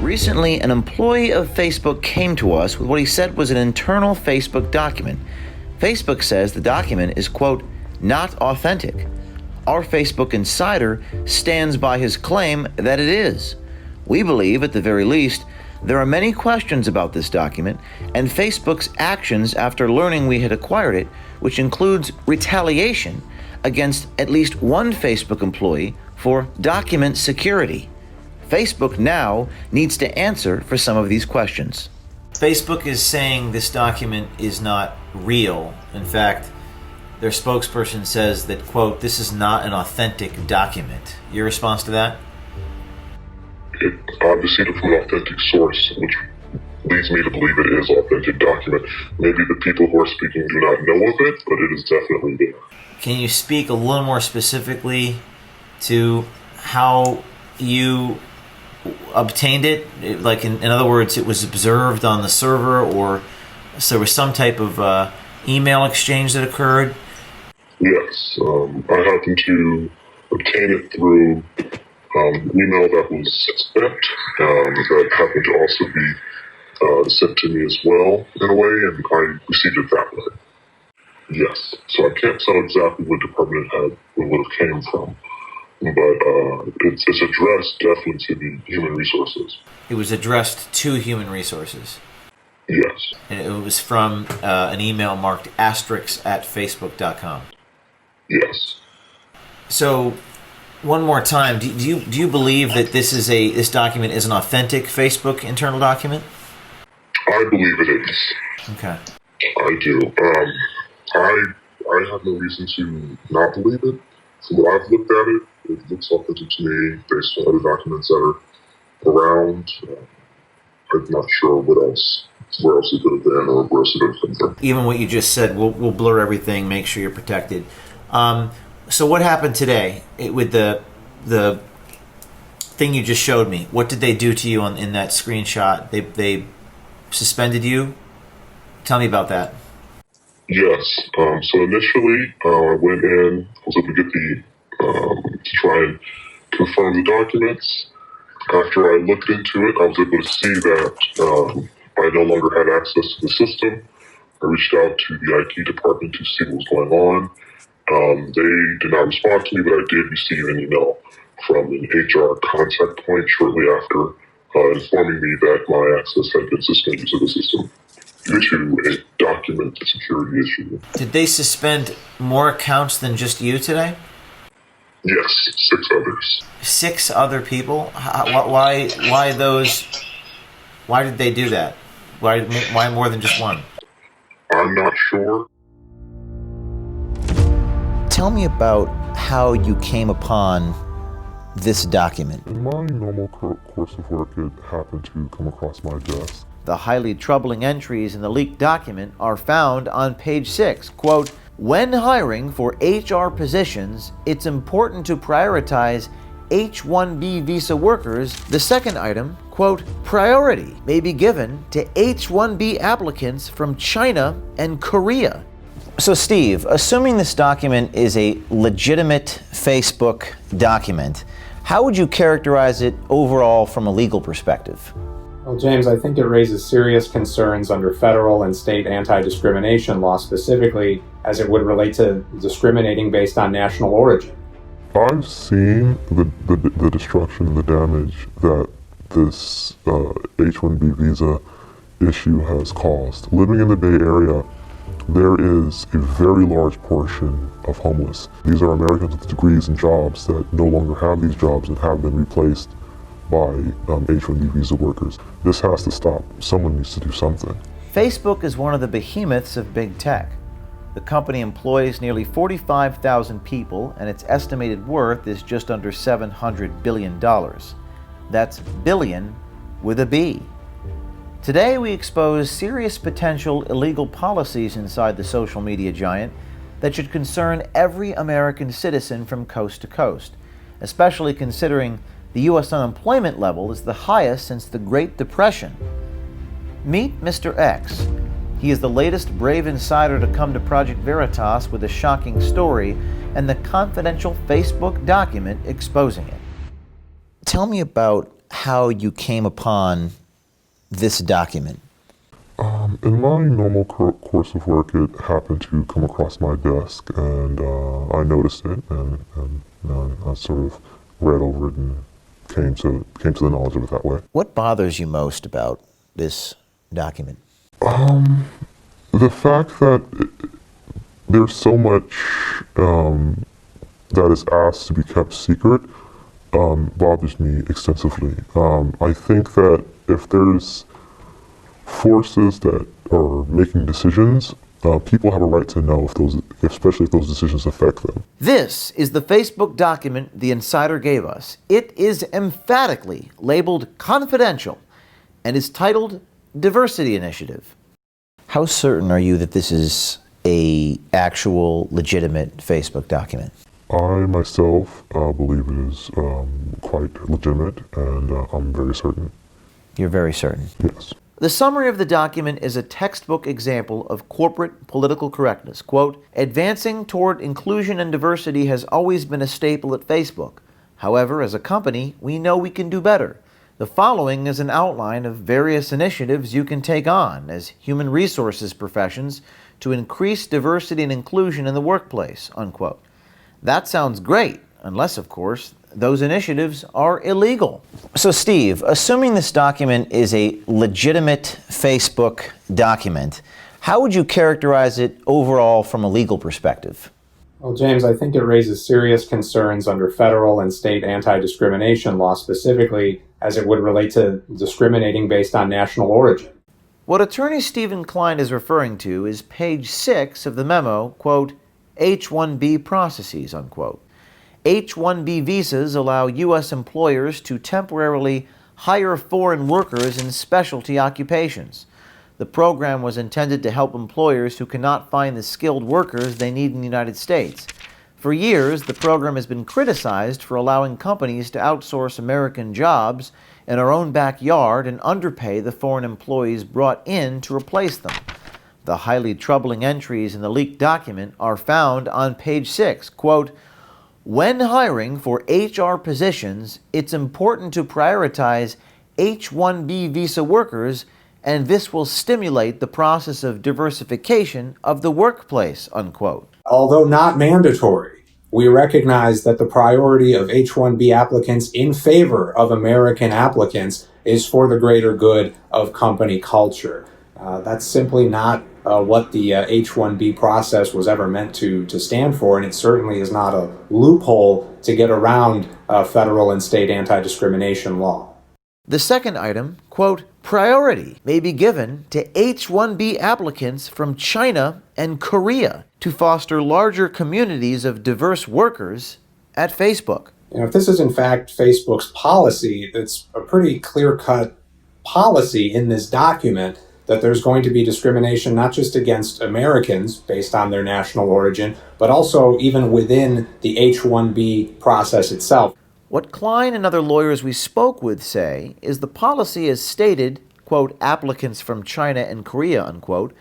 Recently, an employee of Facebook came to us with what he said was an internal Facebook document. Facebook says the document is, quote, not authentic. Our Facebook insider stands by his claim that it is. We believe, at the very least, there are many questions about this document and Facebook's actions after learning we had acquired it, which includes retaliation against at least one Facebook employee for document security. Facebook now needs to answer for some of these questions. Facebook is saying this document is not real. In fact, their spokesperson says that, quote, this is not an authentic document. Your response to that? It obviously from an authentic source, which leads me to believe it is an authentic document. Maybe the people who are speaking do not know of it, but it is definitely there. Can you speak a little more specifically to how you obtained it? Like, in other words, it was observed on the server, or so there was some type of email exchange that occurred? Yes, I happened to obtain it through email that was sent, that happened to also be sent to me as well in a way, and I received it that way. Yes, so I can't tell exactly what department it would have came from, but it's addressed definitely to the human resources. It was addressed to human resources? Yes. And it was from an email marked *@facebook.com. Yes. So, one more time, do you believe that this document is an authentic Facebook internal document? I believe it is. Okay. I do. I have no reason to not believe it. From what I've looked at it, it looks authentic to me based on other documents that are around. I'm not sure where else it could have been or where else it could have come from. Even what you just said, we'll blur everything, make sure you're protected. So what happened today with the thing you just showed me? What did they do to you in that screenshot? They suspended you? Tell me about that. Yes. So initially, I went in, I was able to get to try and confirm the documents. After I looked into it, I was able to see that I no longer had access to the system. I reached out to the IT department to see what was going on. They did not respond to me, but I did receive an email from an HR contact point shortly after informing me that my access had been suspended to the system due to a document security issue. Did they suspend more accounts than just you today? Yes, 6 others. 6 other people? Why those? Why did they do that? Why more than just one? I'm not sure. Tell me about how you came upon this document. In my normal course of work, it happened to come across my desk. The highly troubling entries in the leaked document are found on page 6. Quote, when hiring for HR positions, it's important to prioritize H-1B visa workers. The second item, quote, priority may be given to H-1B applicants from China and Korea. So Steve, assuming this document is a legitimate Facebook document, how would you characterize it overall from a legal perspective? Well, James, I think it raises serious concerns under federal and state anti-discrimination law, specifically as it would relate to discriminating based on national origin. I've seen the destruction and the damage that this H-1B visa issue has caused. Living in the Bay Area, there is a very large portion of homeless. These are Americans with degrees and jobs that no longer have these jobs and have been replaced by H-1B visa workers. This has to stop. Someone needs to do something. Facebook is one of the behemoths of big tech. The company employs nearly 45,000 people, and its estimated worth is just under $700 billion. That's billion with a B. Today, we expose serious potential illegal policies inside the social media giant that should concern every American citizen from coast to coast, especially considering the U.S. unemployment level is the highest since the Great Depression. Meet Mr. X. He is the latest brave insider to come to Project Veritas with a shocking story and the confidential Facebook document exposing it. Tell me about how you came upon this document? In my normal course of work, it happened to come across my desk, and I noticed it, and I sort of read over it and came to the knowledge of it that way. What bothers you most about this document? The fact that there's so much that is asked to be kept secret bothers me extensively. I think that if there's forces that are making decisions, people have a right to know especially if those decisions affect them. This is the Facebook document the insider gave us. It is emphatically labeled confidential and is titled Diversity Initiative. How certain are you that this is a actual legitimate Facebook document? I myself believe it is quite legitimate, and I'm very certain. You're very certain. Yes. The summary of the document is a textbook example of corporate political correctness. Quote, advancing toward inclusion and diversity has always been a staple at Facebook. However, as a company, we know we can do better. The following is an outline of various initiatives you can take on as human resources professions to increase diversity and inclusion in the workplace, unquote. That sounds great, unless, of course, those initiatives are illegal. So, Steve, assuming this document is a legitimate Facebook document, how would you characterize it overall from a legal perspective? Well, James, I think it raises serious concerns under federal and state anti-discrimination law, specifically as it would relate to discriminating based on national origin. What attorney Stephen Klein is referring to is page 6 of the memo, quote, H-1B processes, unquote. H-1B visas allow U.S. employers to temporarily hire foreign workers in specialty occupations. The program was intended to help employers who cannot find the skilled workers they need in the United States. For years, the program has been criticized for allowing companies to outsource American jobs in our own backyard and underpay the foreign employees brought in to replace them. The highly troubling entries in the leaked document are found on page 6, quote, when hiring for HR positions, it's important to prioritize H-1B visa workers, and this will stimulate the process of diversification of the workplace, unquote. Although not mandatory, we recognize that the priority of H-1B applicants in favor of American applicants is for the greater good of company culture. That's simply not what the H-1B process was ever meant to stand for, and it certainly is not a loophole to get around federal and state anti-discrimination law. The second item, quote, priority may be given to H-1B applicants from China and Korea to foster larger communities of diverse workers at Facebook. If this is in fact Facebook's policy, it's a pretty clear-cut policy in this document that there's going to be discrimination not just against Americans based on their national origin, but also even within the H-1B process itself. What Klein and other lawyers we spoke with say is the policy as stated, quote, applicants from China and Korea, unquote,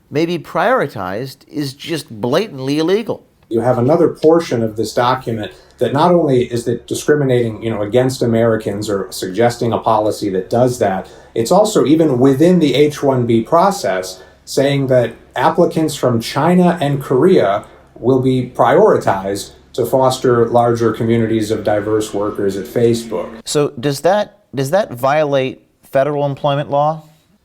may be prioritized is just blatantly illegal. You have another portion of this document that not only is it discriminating, against Americans or suggesting a policy that does that, it's also even within the H-1B process saying that applicants from China and Korea will be prioritized to foster larger communities of diverse workers at Facebook. So does that violate federal employment law?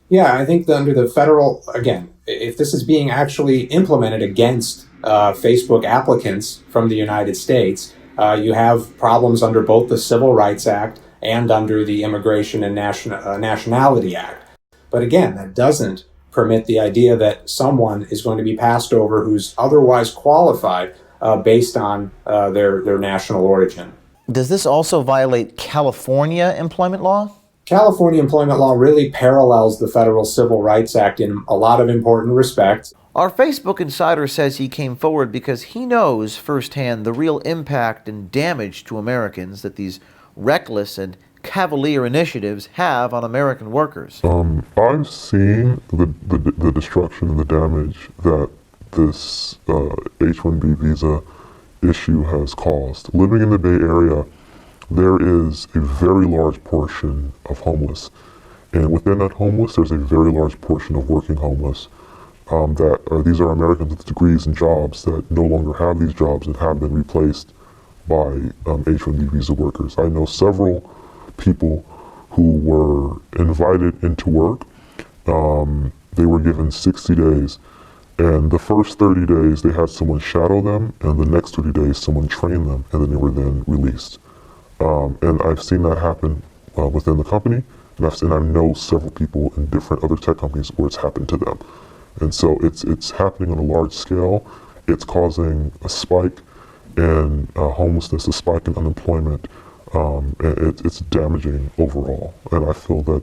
Yeah, I think that under the federal, again, if this is being actually implemented against Facebook applicants from the United States, you have problems under both the Civil Rights Act and under the Immigration and Nationality Act. But again, that doesn't permit the idea that someone is going to be passed over who's otherwise qualified based on their national origin. Does this also violate California employment law? California employment law really parallels the Federal Civil Rights Act in a lot of important respects. Our Facebook insider says he came forward because he knows firsthand the real impact and damage to Americans that these reckless and cavalier initiatives have on American workers. I've seen the destruction and the damage that this H-1B visa issue has caused. Living in the Bay Area, there is a very large portion of homeless. And within that homeless, there's a very large portion of working homeless. These are Americans with degrees and jobs that no longer have these jobs and have been replaced by H-1B visa workers. I know several people who were invited into work. They were given 60 days, and the first 30 days they had someone shadow them, and the next 30 days someone trained them, and then they were then released. And I've seen that happen within the company, and I know several people in different other tech companies where it's happened to them. And so it's happening on a large scale. It's causing a spike in homelessness, a spike in unemployment, and it's damaging overall. And I feel that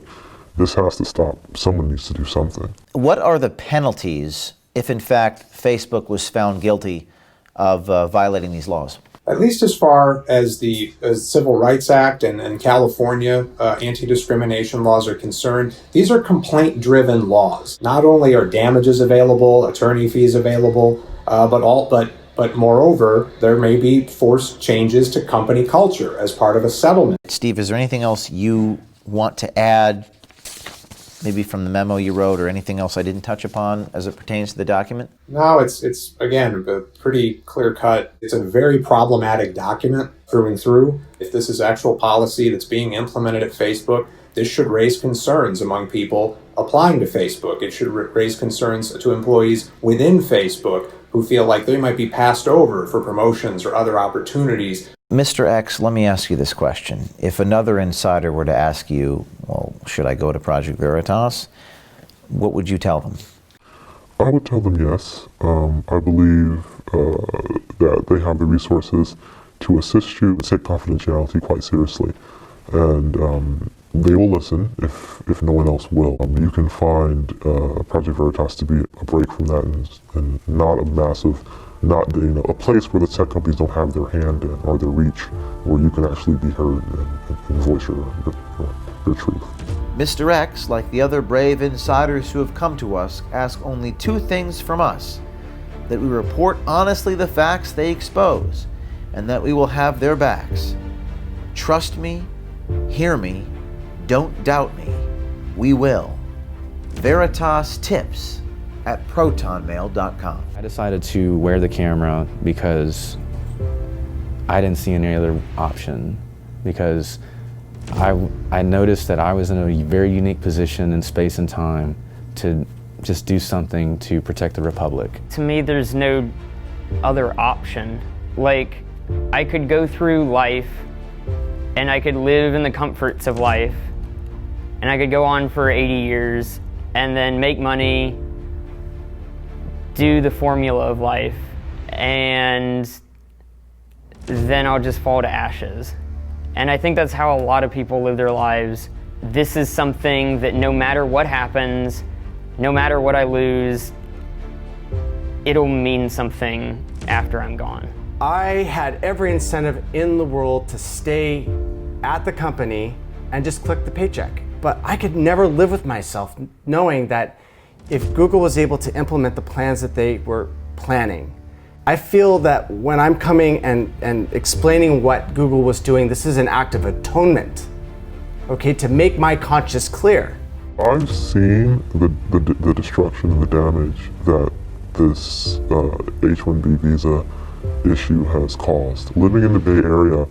this has to stop. Someone needs to do something. What are the penalties if, in fact, Facebook was found guilty of violating these laws? At least as far as the Civil Rights Act and California anti-discrimination laws are concerned, these are complaint-driven laws. Not only are damages available, attorney fees available, but moreover, there may be forced changes to company culture as part of a settlement. Steve, is there anything else you want to add, maybe from the memo you wrote, or anything else I didn't touch upon as it pertains to the document? No, it's again, pretty clear cut. It's a very problematic document through and through. If this is actual policy that's being implemented at Facebook, this should raise concerns among people applying to Facebook. It should raise concerns to employees within Facebook who feel like they might be passed over for promotions or other opportunities. Mr. X, let me ask you this question. If another insider were to ask you, well, should I go to Project Veritas? What would you tell them? I would tell them yes. I believe that they have the resources to assist you and take confidentiality quite seriously. And they will listen if no one else will. You can find Project Veritas to be a break from that and not a massive, a place where the tech companies don't have their hand in or their reach, where you can actually be heard and voice your truth. Mr. X, like the other brave insiders who have come to us, ask only two things from us: that we report honestly the facts they expose, and that we will have their backs. Trust me, hear me, don't doubt me. We will. Veritas Tips at protonmail.com. I decided to wear the camera because I didn't see any other option, because I noticed that I was in a very unique position in space and time to just do something to protect the Republic. To me, there's no other option. Like, I could go through life and I could live in the comforts of life, and I could go on for 80 years and then make money, do the formula of life, and then I'll just fall to ashes. And I think that's how a lot of people live their lives. This is something that no matter what happens, no matter what I lose, it'll mean something after I'm gone. I had every incentive in the world to stay at the company and just click the paycheck. But I could never live with myself knowing that if Google was able to implement the plans that they were planning, I feel that when I'm coming and explaining what Google was doing, this is an act of atonement, okay, to make my conscience clear. I've seen the destruction and the damage that this H-1B visa issue has caused. Living in the Bay Area,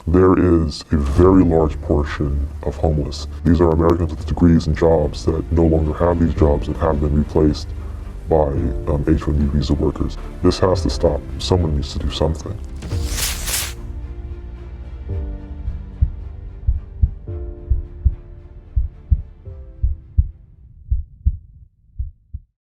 there is a very large portion of homeless. These are Americans with degrees and jobs that no longer have these jobs and have been replaced by H-1B visa workers. This has to stop. Someone needs to do something.